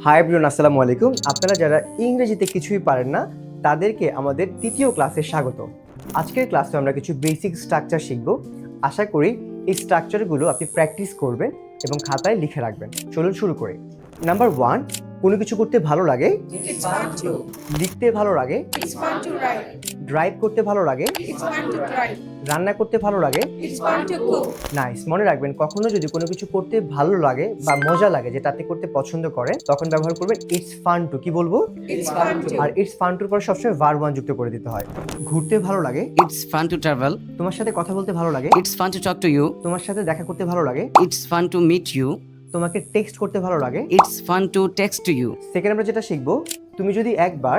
Hi everyone, আসসালামু আলাইকুম। আপনারা যারা ইংরেজিতে কিছুই পারেন না তাদেরকে আমাদের তৃতীয় ক্লাসে স্বাগত। আজকের ক্লাসে আমরা কিছু বেসিক স্ট্রাকচার শিখব। আশা করি এই স্ট্রাকচারগুলো আপনি প্র্যাকটিস করবেন এবং খাতায় লিখে রাখবেন। চলুন শুরু করি। নাম্বার 1, কোনো কিছু করতে ভালো লাগে, লিখতে ভালো লাগে, ড্রাইভ করতে ভালো লাগে, রান্না করতে ভালো লাগে। নাইস। মনে রাখবেন, কখনো যদি কোনো কিছু করতে ভালো লাগে বা মজা লাগে, যেটা আপনি করতে পছন্দ করেন, তখন ব্যবহার করবেন ইটস ফান টু। কি বলবো? আর ইটস ফান টুর পর সবসময় ভার্ব ওয়ান যুক্ত করে দিতে হয়। ঘুরতে ভালো লাগে, It's fun to travel. তোমার সাথে কথা বলতে ভালো লাগে, It's fun to talk to you. তোমার সাথে দেখা করতে ভালো লাগে, It's fun to meet you. তোমাকে টেক্সট করতে ভালো লাগে। It's fun to text to you. Second আমরা যেটা শিখবো, তুমি যদি একবার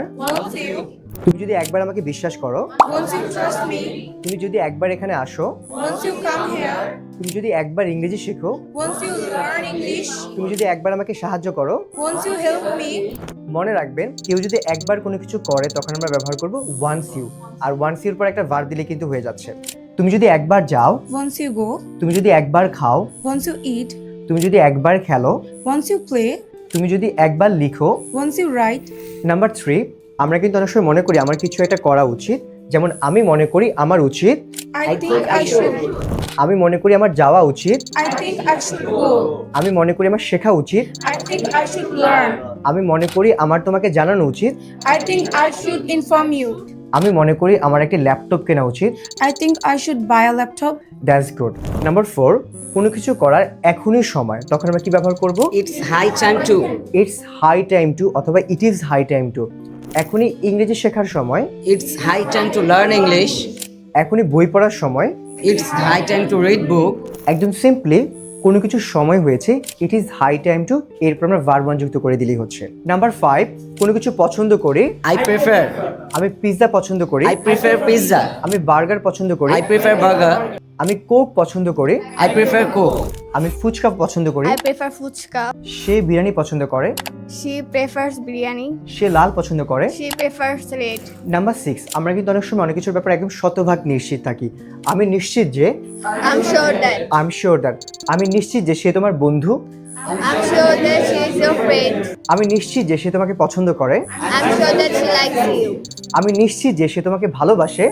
আমাকে বিশ্বাস করো, Once you trust me, তুমি যদি একবার এখানে আসো, once you come here, তুমি যদি একবার ইংরেজি শেখো, once you learn English, তুমি যদি একবার আমাকে সাহায্য করো। once you help me, মনে রাখবেন, কেউ যদি একবার কোনো কিছু করে তখন আমরা ব্যবহার করব ওয়ান্স ইউ। আর ওয়ান্স ইউর পর একটা ভার্ব দিলে কিন্তু হয়ে যাচ্ছে। তুমি যদি একবার যাও, once you go, তুমি যদি একবার খাও, once you eat, তুমি যদি একবার খেলো, once you play, তুমি যদি একবার লিখো। once you write, নাম্বার 3, আমরা কিন্তু অনেক সময় মনে করি আমার কিছু একটা করা উচিত। যেমন আমি মনে করি আমার উচিত, I think I should, আমি মনে করি আমার যাওয়া উচিত, I think I should go, আমি মনে করি আমার শেখা উচিত, I think I should learn, আমি মনে করি আমার তোমাকে জানানো উচিত, I think I should inform you, আমি মনে করি আমার একটি ল্যাপটপ কেনা উচিত। I think I should buy a laptop. That's good. Number 4, কোনো কিছু করার এখনই সময়, তখন আমরা কি ব্যবহার করব? It's high time to. It's high time to অথবা it is high time to. এখনই ইংরেজি শেখার সময়, It's high time to learn English. এখনই বই পড়ার সময়। It's high time to read book. একদম সিম্পলি কোনো কিছু সময় হয়েছে, it is high time to, এরপর আমরা ভার্ব ওয়ান যুক্ত করে দিলেই হচ্ছে। নাম্বার 5, কোনো কিছু পছন্দ করি, I prefer. আমি পিৎজা পছন্দ করি, I prefer pizza. আমি বার্গার পছন্দ করি, I prefer burger. আমি কোক পছন্দ করি, I prefer Coke. আমি ফুচকা পছন্দ করি, I prefer fuchka. সে বিরিয়ানি পছন্দ করে, She prefers biryani. সে লাল পছন্দ করে। She prefers red. নাম্বার 6, আমরা কিন্তু অনেক সময় অনেক কিছুর ব্যাপারে একদম শতভাগ নিশ্চিত থাকি। আমি নিশ্চিত যে, I'm sure that. I am sure that, আমি নিশ্চিত যে সে তোমার বন্ধু, I'm sure that she is your friend. আমি নিশ্চিত যে সে তোমাকে পছন্দ করে, I'm sure that she likes you. আমি নিশ্চিত যে সে তোমাকে ভালোবাসে।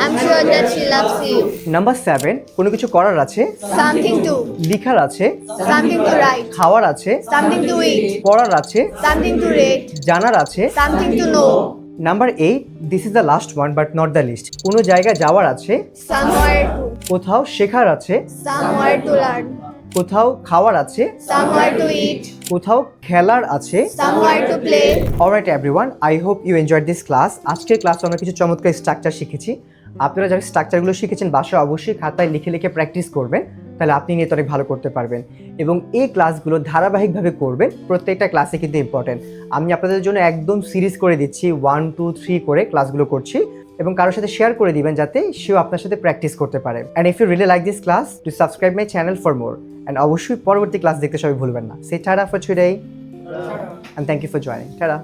I'm sure that she loves you. Number 7, কোনো কিছু করার আছে, Something to. লিখার আছে, Something to write. খাওয়ার আছে, Something to eat. পড়ার আছে, Something to read. জানার আছে। Something to know. Number 8, this is the last one but not the list. কোনো জায়গায় যাওয়ার আছে, Somewhere to. কোথাও শেখার আছে, Somewhere to learn. কোথাও খাওয়ার আছে, Somewhere to eat. কোথাও খেলার আছে। Somewhere to play. Alright everyone, I hope you enjoyed this class. আজকের ক্লাসে আমরা কিছু চমৎকার স্ট্রাকচার শিখেছি। আপনারা যারা স্ট্রাকচারগুলো শিখেছেন বাসায় অবশ্যই খাতায় লিখে লিখে প্র্যাকটিস করবেন, তাহলে আপনি নিয়ে অনেক ভালো করতে পারবেন। এবং এই ক্লাসগুলো ধারাবাহিকভাবে করবেন, প্রত্যেকটা ক্লাসে কিন্তু ইম্পর্টেন্ট। আমি আপনাদের জন্য একদম সিরিজ করে দিচ্ছি, 1, 2, 3 করে ক্লাসগুলো করছি, এবং কারোর সাথে শেয়ার করে দিবেন যাতে সেও আপনার সাথে প্র্যাকটিস করতে পারে। And if you really like this class, to subscribe my channel for more. And অবশ্যই পরবর্তী ক্লাস দেখতে সবাই ভুলবেন না। Say tata for today, and thank you for joining. Tata.